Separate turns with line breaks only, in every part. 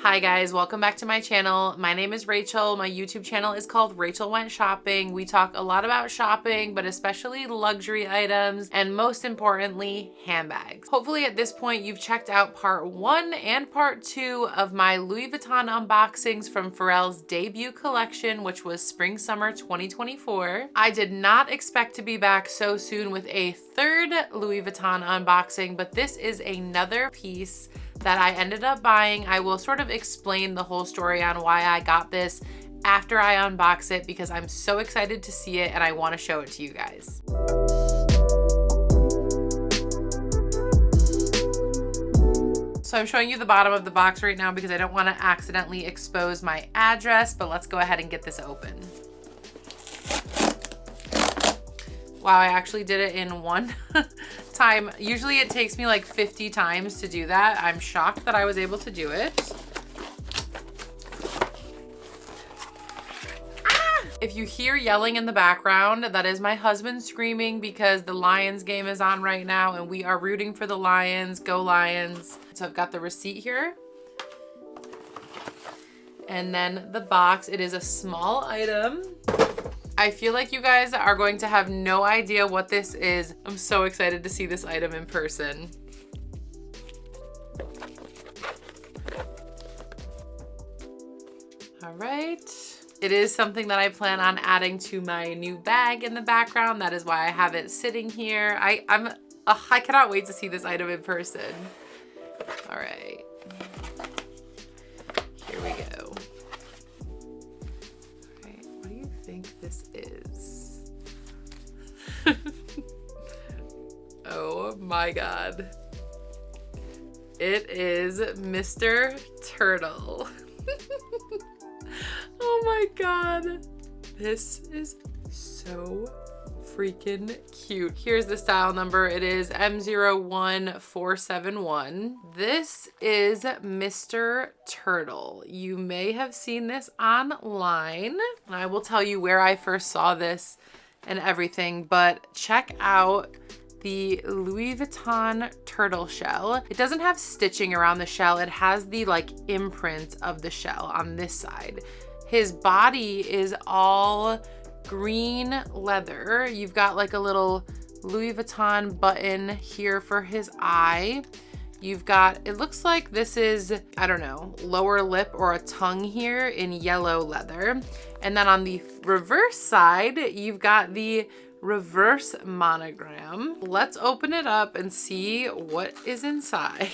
Hi guys, welcome back to my channel. My name is Rachel. My YouTube channel is called Rachel Went Shopping. We talk a lot about shopping, but especially luxury items, and most importantly, handbags. Hopefully at this point you've checked out part 1 and part 2 of my Louis Vuitton unboxings from Pharrell's debut collection, which was Spring Summer 2024. I did not expect to be back so soon with a third Louis Vuitton unboxing, but this is another piece that I ended up buying. I will sort of explain the whole story on why I got this after I unbox it because I'm so excited to see it and I want to show it to you guys. So I'm showing you the bottom of the box right now because I don't want to accidentally expose my address, but let's go ahead and get this open. Wow, I actually did it in one time. Usually it takes me like 50 times to do that. I'm shocked that I was able to do it. Ah! If you hear yelling in the background, that is my husband screaming because the Lions game is on right now and we are rooting for the Lions. Go Lions. So I've got the receipt here. And then the box, it is a small item. I feel like you guys are going to have no idea what this is. I'm so excited to see this item in person. All right. It is something that I plan on adding to my new bag in the background. That is why I have it sitting here. I cannot wait to see this item in person. All right. Here we go. This is. Oh my God. It is Mr. Turtle. Oh my God. This is so freaking cute. Here's the style number. It is M01471. This is Mr. Turtle. You may have seen this online. I will tell you where I first saw this and everything, but check out the Louis Vuitton turtle shell. It doesn't have stitching around the shell. It has the like imprint of the shell on this side. His body is all green leather. You've got like a little Louis Vuitton button here for his eye. You've got, it looks like this is, I don't know, lower lip or a tongue here in yellow leather. And then on the reverse side, you've got the reverse monogram. Let's open it up and see what is inside.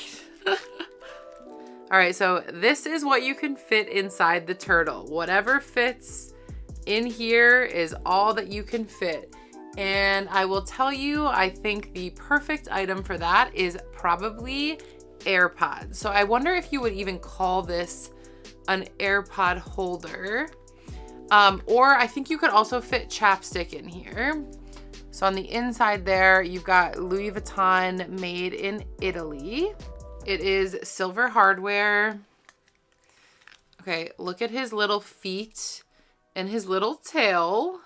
All right, so this is what you can fit inside the turtle. Whatever fits in here is all that you can fit. And I will tell you, I think the perfect item for that is probably AirPods. So I wonder if you would even call this an AirPod holder. Or I think you could also fit chapstick in here. So on the inside there, you've got Louis Vuitton made in Italy. It is silver hardware. Okay, look at his little feet and his little tail.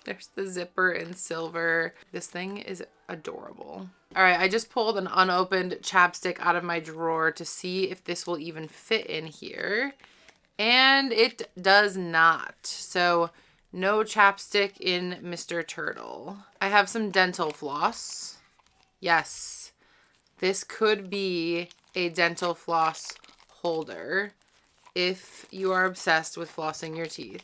There's the zipper in silver. This thing is adorable. All right, I just pulled an unopened chapstick out of my drawer to see if this will even fit in here. And it does not. So no chapstick in Mr. Turtle. I have some dental floss. Yes, this could be a dental floss holder if you are obsessed with flossing your teeth.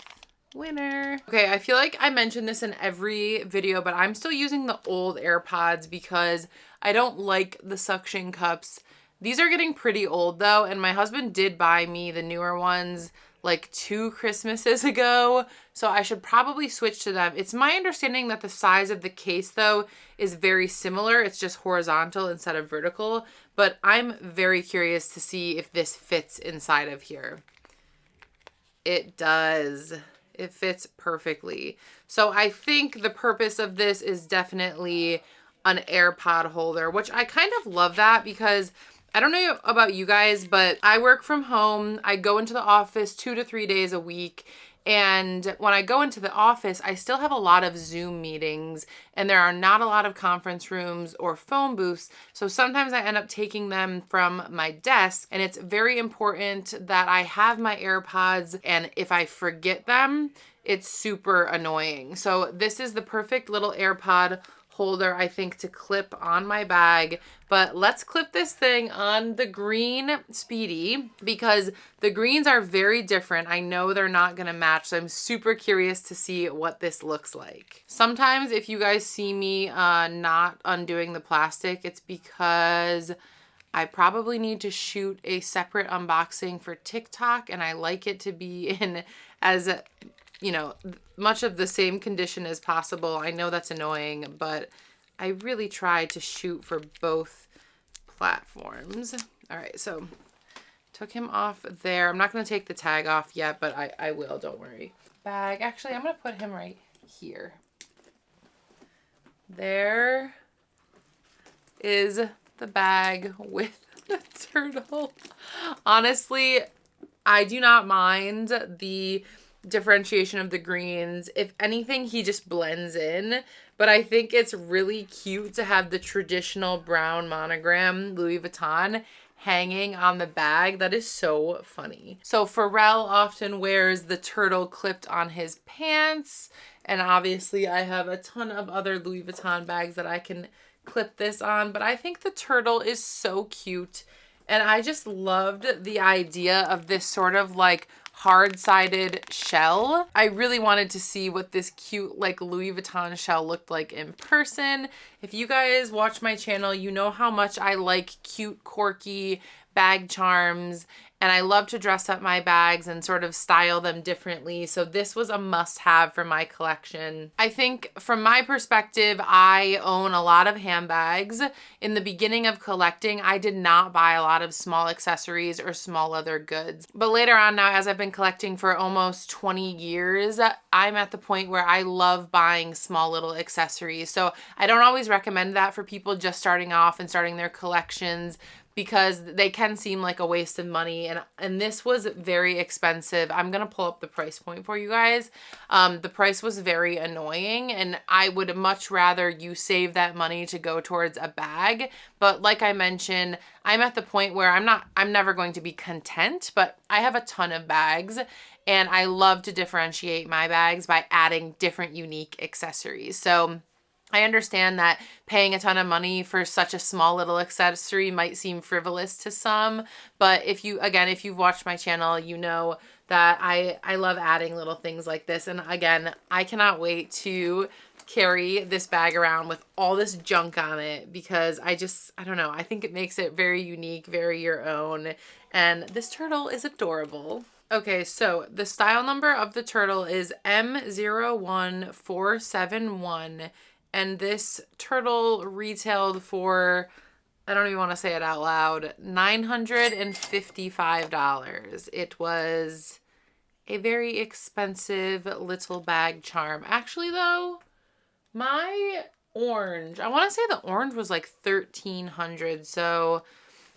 Winner. Okay, I feel like I mentioned this in every video, but I'm still using the old AirPods because I don't like the suction cups. These are getting pretty old though, and my husband did buy me the newer ones like 2 Christmases ago, so I should probably switch to them. It's my understanding that the size of the case though is very similar. It's just horizontal instead of vertical, but I'm very curious to see if this fits inside of here. It does. It fits perfectly. So I think the purpose of this is definitely an AirPod holder, which I kind of love that because I don't know about you guys, but I work from home. I go into the office 2 to 3 days a week. And when I go into the office, I still have a lot of Zoom meetings, and there are not a lot of conference rooms or phone booths. So sometimes I end up taking them from my desk, and it's very important that I have my AirPods, and if I forget them, it's super annoying. So this is the perfect little AirPod holder, I think, to clip on my bag. But let's clip this thing on the green Speedy, because the greens are very different. I know they're not gonna match, so I'm super curious to see what this looks like. Sometimes if you guys see me not undoing the plastic, it's because I probably need to shoot a separate unboxing for TikTok, and I like it to be in as you know, much of the same condition as possible. I know that's annoying, but I really try to shoot for both platforms. All right, so took him off there. I'm not gonna take the tag off yet, but I will, don't worry. Bag, actually, I'm gonna put him right here. There is the bag with the turtle. Honestly, I do not mind the differentiation of the greens. If anything, he just blends in, but I think it's really cute to have the traditional brown monogram Louis Vuitton hanging on the bag. That is so funny. So Pharrell often wears the turtle clipped on his pants, and obviously I have a ton of other Louis Vuitton bags that I can clip this on, but I think the turtle is so cute, and I just loved the idea of this sort of like hard-sided shell. I really wanted to see what this cute like Louis Vuitton shell looked like in person. If you guys watch my channel, you know how much I like cute, quirky bag charms, and I love to dress up my bags and sort of style them differently. So this was a must-have for my collection. I think from my perspective, I own a lot of handbags. In the beginning of collecting, I did not buy a lot of small accessories or small leather goods. But later on now, as I've been collecting for almost 20 years, I'm at the point where I love buying small little accessories. So I don't always recommend that for people just starting off and starting their collections, because they can seem like a waste of money, and this was very expensive. I'm gonna pull up the price point for you guys. The price was very annoying, and I would much rather you save that money to go towards a bag. But like I mentioned, I'm at the point where I'm never going to be content, but I have a ton of bags, and I love to differentiate my bags by adding different unique accessories. So I understand that paying a ton of money for such a small little accessory might seem frivolous to some, but if you've watched my channel, you know that I love adding little things like this. And again, I cannot wait to carry this bag around with all this junk on it, because I don't know, I think it makes it very unique, very your own, and this turtle is adorable. Okay, so the style number of the turtle is M01471. And this turtle retailed for, I don't even want to say it out loud, $955. It was a very expensive little bag charm. Actually though, my orange, I want to say the orange was like $1,300. So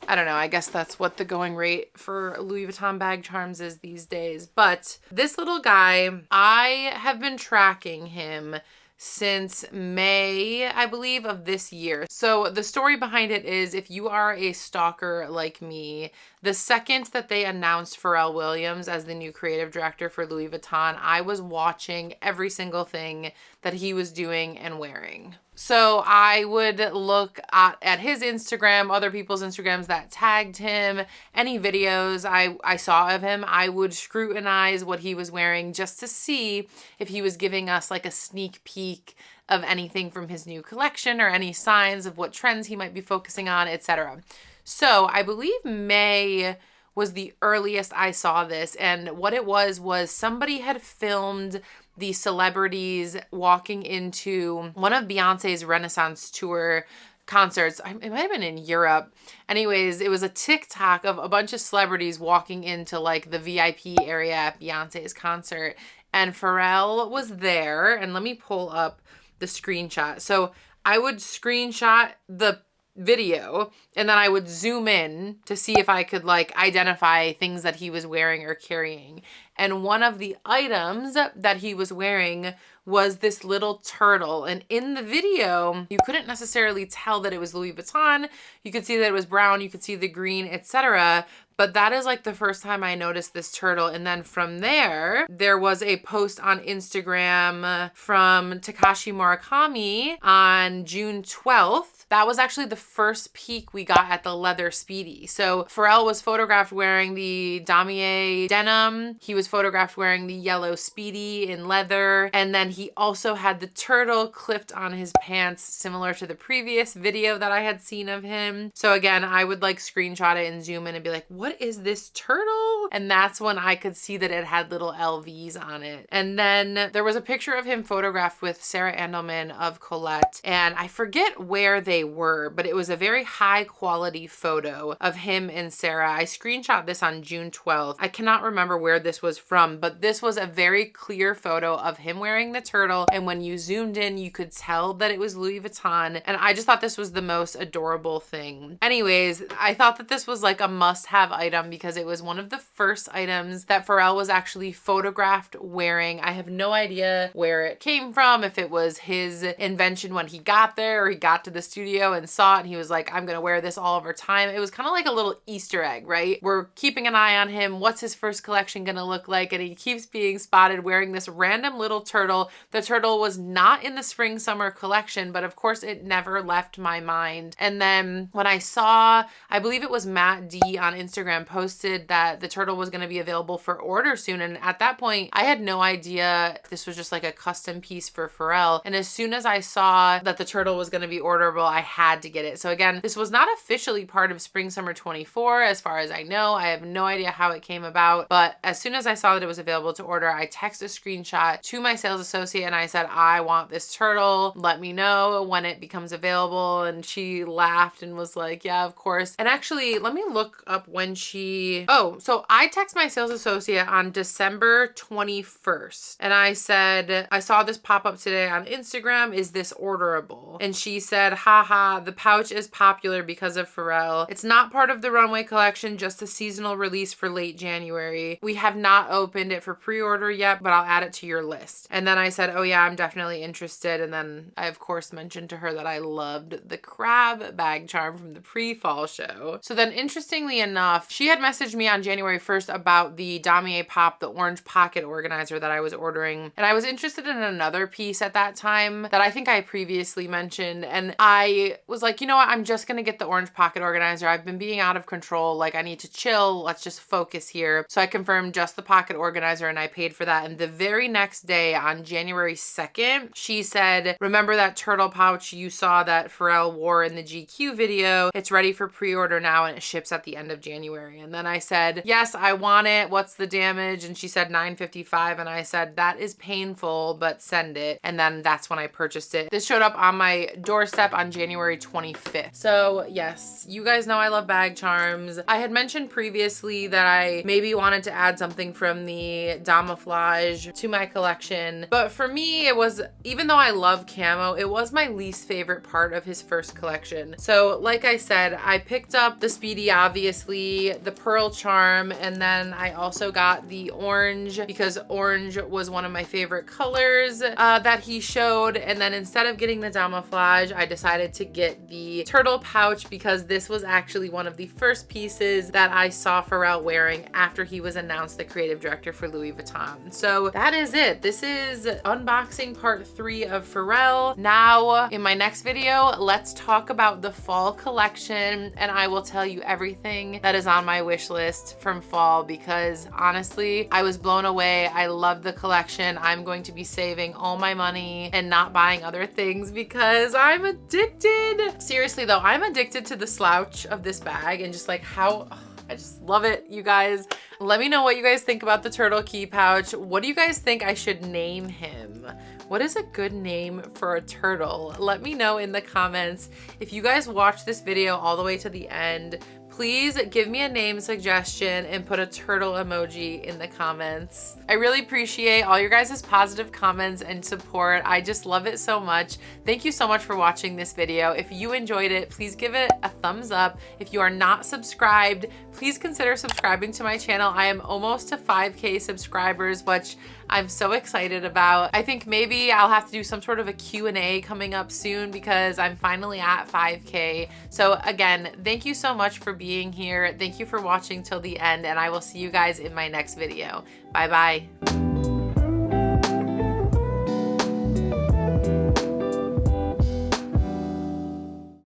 I don't know, I guess that's what the going rate for Louis Vuitton bag charms is these days. But this little guy, I have been tracking him since May, I believe, of this year. So the story behind it is, if you are a stalker like me, the second that they announced Pharrell Williams as the new creative director for Louis Vuitton, I was watching every single thing that he was doing and wearing. So I would look at his Instagram, other people's Instagrams that tagged him, any videos I saw of him, I would scrutinize what he was wearing just to see if he was giving us like a sneak peek of anything from his new collection or any signs of what trends he might be focusing on, etc. So I believe May was the earliest I saw this, and what it was somebody had filmed the celebrities walking into one of Beyonce's Renaissance tour concerts. It might have been in Europe. Anyways, it was a TikTok of a bunch of celebrities walking into like the VIP area at Beyonce's concert, and Pharrell was there. And let me pull up the screenshot. So I would screenshot the video, and then I would zoom in to see if I could like identify things that he was wearing or carrying. And one of the items that he was wearing was this little turtle. And in the video, you couldn't necessarily tell that it was Louis Vuitton. You could see that it was brown, you could see the green, etc. But that is like the first time I noticed this turtle. And then from there was a post on Instagram from Takashi Murakami on June 12th. That was actually the first peek we got at the leather Speedy. So Pharrell was photographed wearing the 𝒩𝒨 denim. He was photographed wearing the yellow Speedy in leather. And then he also had the turtle clipped on his pants, similar to the previous video that I had seen of him. So again, I would like screenshot it and zoom in and be like, what is this turtle? And that's when I could see that it had little LVs on it. And then there was a picture of him photographed with Sarah Andelman of Colette. And I forget where they were, but it was a very high quality photo of him and Sarah. I screenshot this on June 12th. I cannot remember where this was from, but this was a very clear photo of him wearing the turtle. And when you zoomed in, you could tell that it was Louis Vuitton. And I just thought this was the most adorable thing. Anyways, I thought that this was like a must-have item because it was one of the first items that Pharrell was actually photographed wearing. I have no idea where it came from, if it was his invention when he got there or he got to the studio and saw it and he was like, I'm gonna wear this all over time. It was kind of like a little Easter egg, right? We're keeping an eye on him. What's his first collection gonna look like? And he keeps being spotted wearing this random little turtle. The turtle was not in the spring summer collection, but of course it never left my mind. And then when I saw, I believe it was Matt D on Instagram posted that the turtle was gonna be available for order soon. And at that point, I had no idea this was just like a custom piece for Pharrell. And as soon as I saw that the turtle was gonna be orderable, I had to get it. So again, this was not officially part of spring summer 24 as far as I know. I have no idea how it came about, but as soon as I saw that it was available to order, I texted a screenshot to my sales associate and I said, I want this turtle. Let me know when it becomes available. And she laughed and was like, yeah, of course. And actually, let me look up when so I text my sales associate on December 21st. And I said, I saw this pop up today on Instagram. Is this orderable? And she said, haha, the pouch is popular because of Pharrell. It's not part of the runway collection, just a seasonal release for late January. We have not opened it for pre-order yet, but I'll add it to your list. And then I said, oh yeah, I'm definitely interested. And then I of course mentioned to her that I loved the crab bag charm from the pre-fall show. So then interestingly enough, she had messaged me on January 1st about the 𝒩𝒨 Pop, the orange pocket organizer that I was ordering. And I was interested in another piece at that time that I think I previously mentioned. And I was like, you know what? I'm just going to get the orange pocket organizer. I've been being out of control. Like I need to chill. Let's just focus here. So I confirmed just the pocket organizer and I paid for that. And the very next day on January 2nd, she said, remember that turtle pouch you saw that Pharrell wore in the GQ video? It's ready for pre-order now and it ships at the end of January. And then I said, yes, I want it. What's the damage? And she said $9.55. And I said, that is painful, but send it. And then that's when I purchased it. This showed up on my doorstep on January 25th. So yes, you guys know I love bag charms. I had mentioned previously that I maybe wanted to add something from the 𝒩𝒨 to my collection. But for me, it was, even though I love camo, it was my least favorite part of his first collection. So like I said, I picked up the Speedy, obviously, the pearl charm, and then I also got the orange because orange was one of my favorite colors that he showed. And then instead of getting the 𝒩𝒨, I decided to get the turtle pouch because this was actually one of the first pieces that I saw Pharrell wearing after he was announced the creative director for Louis Vuitton. So that is it. This is unboxing part 3 of Pharrell. Now in my next video, let's talk about the fall collection and I will tell you everything that is on my wish list from fall because honestly, I was blown away. I love the collection. I'm going to be saving all my money and not buying other things because I'm addicted. Seriously though, I'm addicted to the slouch of this bag and just like how, I just love it, you guys. Let me know what you guys think about the turtle key pouch. What do you guys think I should name him? What is a good name for a turtle? Let me know in the comments. If you guys watch this video all the way to the end, please give me a name suggestion and put a turtle emoji in the comments. I really appreciate all your guys' positive comments and support. I just love it so much. Thank you so much for watching this video. If you enjoyed it, please give it a thumbs up. If you are not subscribed, please consider subscribing to my channel. I am almost to 5K subscribers, which I'm so excited about. I think maybe I'll have to do some sort of a Q&A coming up soon because I'm finally at 5K. So again, thank you so much for being here. Thank you for watching till the end, and I will see you guys in my next video. Bye bye.